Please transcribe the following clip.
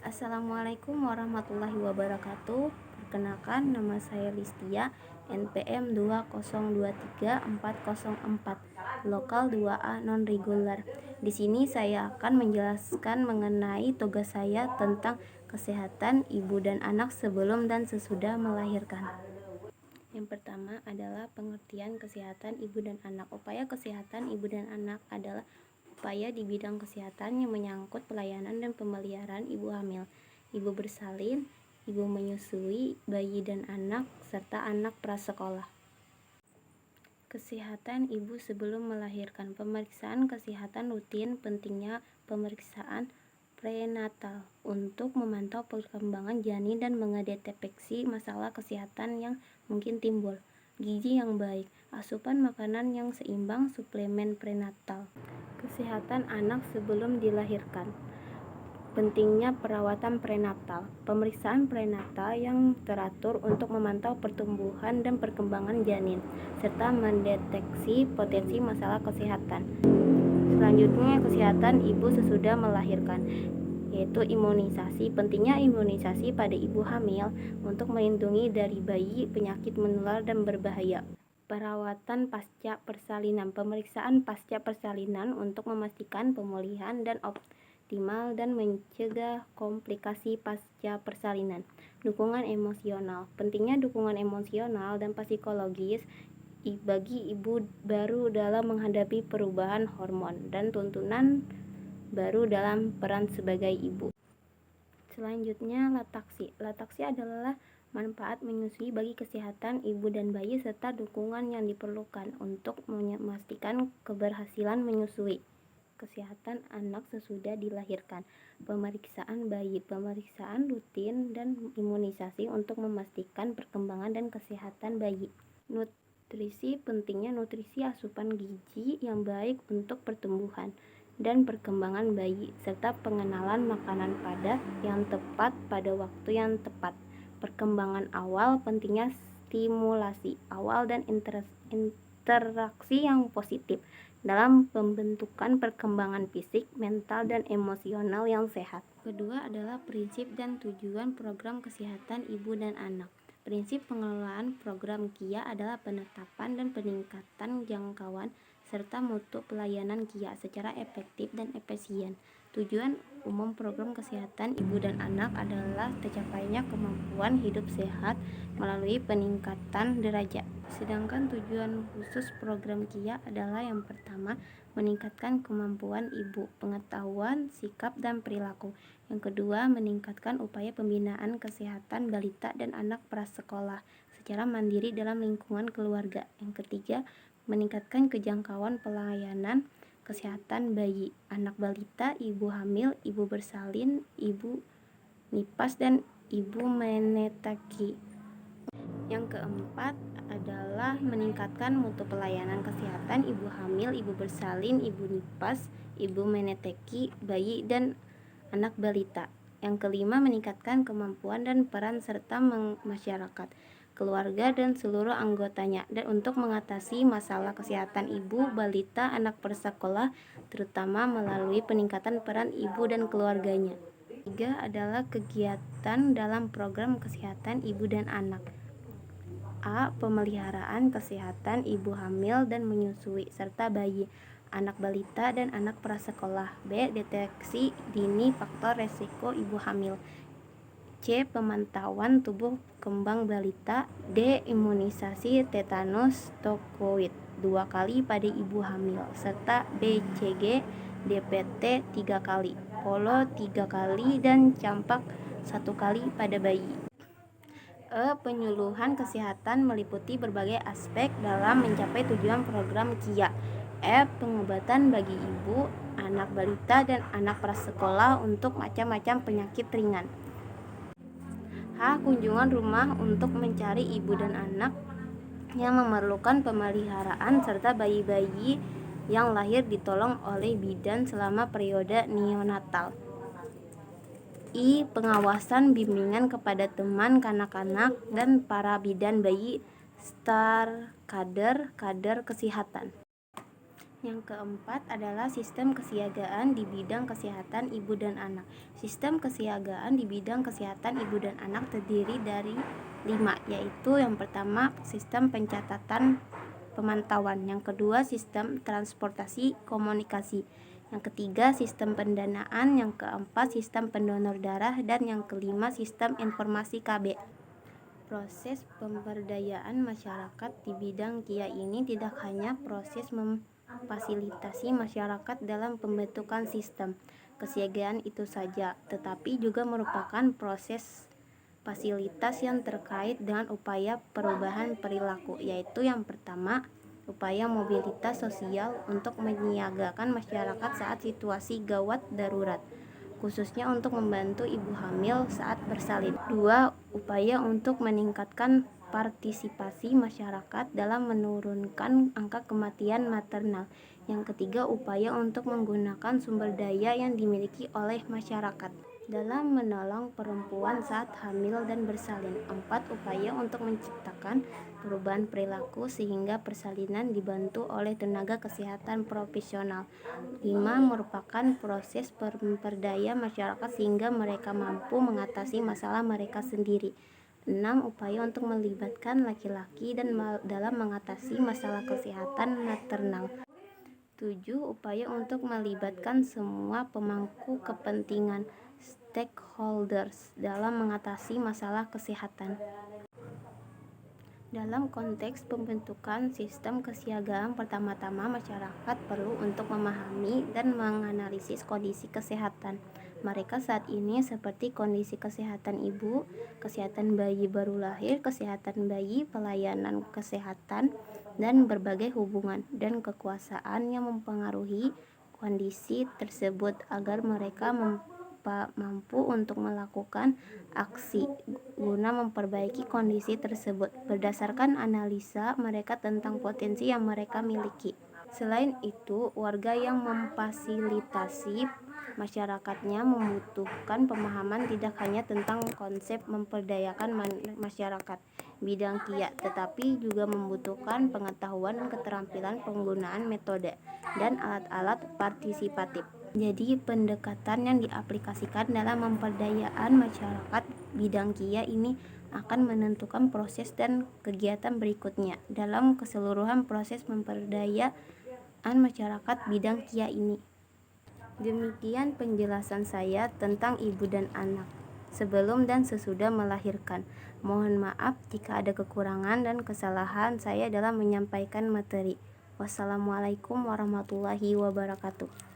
Assalamualaikum warahmatullahi wabarakatuh. Perkenalkan, nama saya Listia, NPM 2023404, lokal 2A non-regular. Di sini saya akan menjelaskan mengenai tugas saya tentang kesehatan ibu dan anak sebelum dan sesudah melahirkan. Yang pertama adalah pengertian kesehatan ibu dan anak. Upaya kesehatan ibu dan anak adalah upaya di bidang kesehatan yang menyangkut pelayanan dan pemeliharaan ibu hamil, ibu bersalin, ibu menyusui, bayi dan anak, serta anak prasekolah. Kesehatan ibu sebelum melahirkan. Pemeriksaan kesehatan rutin, pentingnya pemeriksaan prenatal untuk memantau perkembangan janin dan mengedeteksi masalah kesehatan yang mungkin timbul. Gizi yang baik, asupan makanan yang seimbang, suplemen prenatal. Kesehatan anak sebelum dilahirkan. Pentingnya perawatan prenatal. Pemeriksaan prenatal yang teratur untuk memantau pertumbuhan dan perkembangan janin, serta mendeteksi potensi masalah kesehatan. Selanjutnya, kesehatan ibu sesudah melahirkan, yaitu imunisasi. Pentingnya imunisasi pada ibu hamil untuk melindungi dari bayi, penyakit menular dan berbahaya. Perawatan pasca persalinan. Pemeriksaan pasca persalinan untuk memastikan pemulihan dan optimal dan mencegah komplikasi pasca persalinan. Dukungan emosional. Pentingnya dukungan emosional dan psikologis bagi ibu baru dalam menghadapi perubahan hormon dan tuntunan baru dalam peran sebagai ibu. Selanjutnya, lataksi. Lataksi adalah manfaat menyusui bagi kesehatan ibu dan bayi serta dukungan yang diperlukan untuk memastikan keberhasilan menyusui. Kesehatan anak sesudah dilahirkan. Pemeriksaan bayi, pemeriksaan rutin dan imunisasi untuk memastikan perkembangan dan kesehatan bayi. Nutrisi. Pentingnya nutrisi, asupan gizi yang baik untuk pertumbuhan dan perkembangan bayi, serta pengenalan makanan padat yang tepat pada waktu yang tepat. Perkembangan awal. Pentingnya stimulasi awal dan interaksi yang positif dalam pembentukan perkembangan fisik, mental, dan emosional yang sehat. Kedua adalah prinsip dan tujuan program kesehatan ibu dan anak. Prinsip pengelolaan program KIA adalah penetapan dan peningkatan jangkauan serta mutu pelayanan KIA secara efektif dan efisien. Tujuan umum program kesehatan ibu dan anak adalah tercapainya kemampuan hidup sehat melalui peningkatan derajat. Sedangkan tujuan khusus program KIA adalah yang pertama, meningkatkan kemampuan ibu, pengetahuan, sikap, dan perilaku. Yang kedua, meningkatkan upaya pembinaan kesehatan balita dan anak prasekolah secara mandiri dalam lingkungan keluarga. Yang ketiga, meningkatkan kejangkauan pelayanan kesehatan bayi, anak balita, ibu hamil, ibu bersalin, ibu nipas, dan ibu menetaki. Yang keempat adalah meningkatkan mutu pelayanan kesehatan ibu hamil, ibu bersalin, ibu nipas, ibu meneteki, bayi, dan anak balita. Yang kelima, meningkatkan kemampuan dan peran serta masyarakat, keluarga, dan seluruh anggotanya dan untuk mengatasi masalah kesehatan ibu, balita, anak prasekolah, terutama melalui peningkatan peran ibu dan keluarganya. Tiga adalah kegiatan dalam program kesehatan ibu dan anak. A. Pemeliharaan kesehatan ibu hamil dan menyusui serta bayi, anak balita, dan anak prasekolah. B. Deteksi dini faktor resiko ibu hamil. C. Pemantauan tubuh kembang balita. D. Imunisasi tetanus tokoid 2 kali pada ibu hamil, serta BCG DPT 3 kali, polo 3 kali, dan campak 1 kali pada bayi. Penyuluhan kesehatan meliputi berbagai aspek dalam mencapai tujuan program KIA. Pengobatan bagi ibu, anak balita, dan anak prasekolah untuk macam-macam penyakit ringan. Kunjungan rumah untuk mencari ibu dan anak yang memerlukan pemeliharaan serta bayi-bayi yang lahir ditolong oleh bidan selama periode neonatal. Pengawasan bimbingan kepada teman kanak-kanak dan para bidan bayi serta kader kesehatan. Yang keempat adalah sistem kesiagaan di bidang kesehatan ibu dan anak. Sistem kesiagaan di bidang kesehatan ibu dan anak terdiri dari 5, yaitu yang pertama sistem pencatatan pemantauan, yang kedua sistem transportasi komunikasi, yang ketiga sistem pendanaan, yang keempat sistem pendonor darah, dan yang kelima sistem informasi KB. Proses pemberdayaan masyarakat di bidang KIA ini tidak hanya proses memfasilitasi masyarakat dalam pembentukan sistem kesiagaan itu saja, tetapi juga merupakan proses fasilitas yang terkait dengan upaya perubahan perilaku, yaitu yang pertama, upaya mobilitas sosial untuk menyiagakan masyarakat saat situasi gawat darurat, khususnya untuk membantu ibu hamil saat bersalin. 2. Upaya untuk meningkatkan partisipasi masyarakat dalam menurunkan angka kematian maternal. Yang ketiga, upaya untuk menggunakan sumber daya yang dimiliki oleh masyarakat dalam menolong perempuan saat hamil dan bersalin. 4. Upaya untuk menciptakan perubahan perilaku sehingga persalinan dibantu oleh tenaga kesehatan profesional. 5. Merupakan proses pemberdaya masyarakat sehingga mereka mampu mengatasi masalah mereka sendiri. 6. Upaya untuk melibatkan laki-laki dan dalam mengatasi masalah kesehatan maternal. 7. Upaya untuk melibatkan semua pemangku kepentingan stakeholders dalam mengatasi masalah kesehatan. Dalam konteks pembentukan sistem kesiagaan, pertama-tama masyarakat perlu untuk memahami dan menganalisis kondisi kesehatan mereka saat ini, seperti kondisi kesehatan ibu, kesehatan bayi baru lahir, kesehatan bayi, pelayanan kesehatan, dan berbagai hubungan dan kekuasaan yang mempengaruhi kondisi tersebut agar mereka mampu untuk melakukan aksi guna memperbaiki kondisi tersebut berdasarkan analisa mereka tentang potensi yang mereka miliki. Selain itu, warga yang memfasilitasi masyarakatnya membutuhkan pemahaman tidak hanya tentang konsep memperdayakan masyarakat bidang KIA, tetapi juga membutuhkan pengetahuan dan keterampilan penggunaan metode dan alat-alat partisipatif. Jadi, pendekatan yang diaplikasikan dalam pemberdayaan masyarakat bidang KIA ini akan menentukan proses dan kegiatan berikutnya dalam keseluruhan proses pemberdayaan masyarakat bidang KIA ini. Demikian penjelasan saya tentang ibu dan anak sebelum dan sesudah melahirkan. Mohon maaf jika ada kekurangan dan kesalahan saya dalam menyampaikan materi. Wassalamualaikum warahmatullahi wabarakatuh.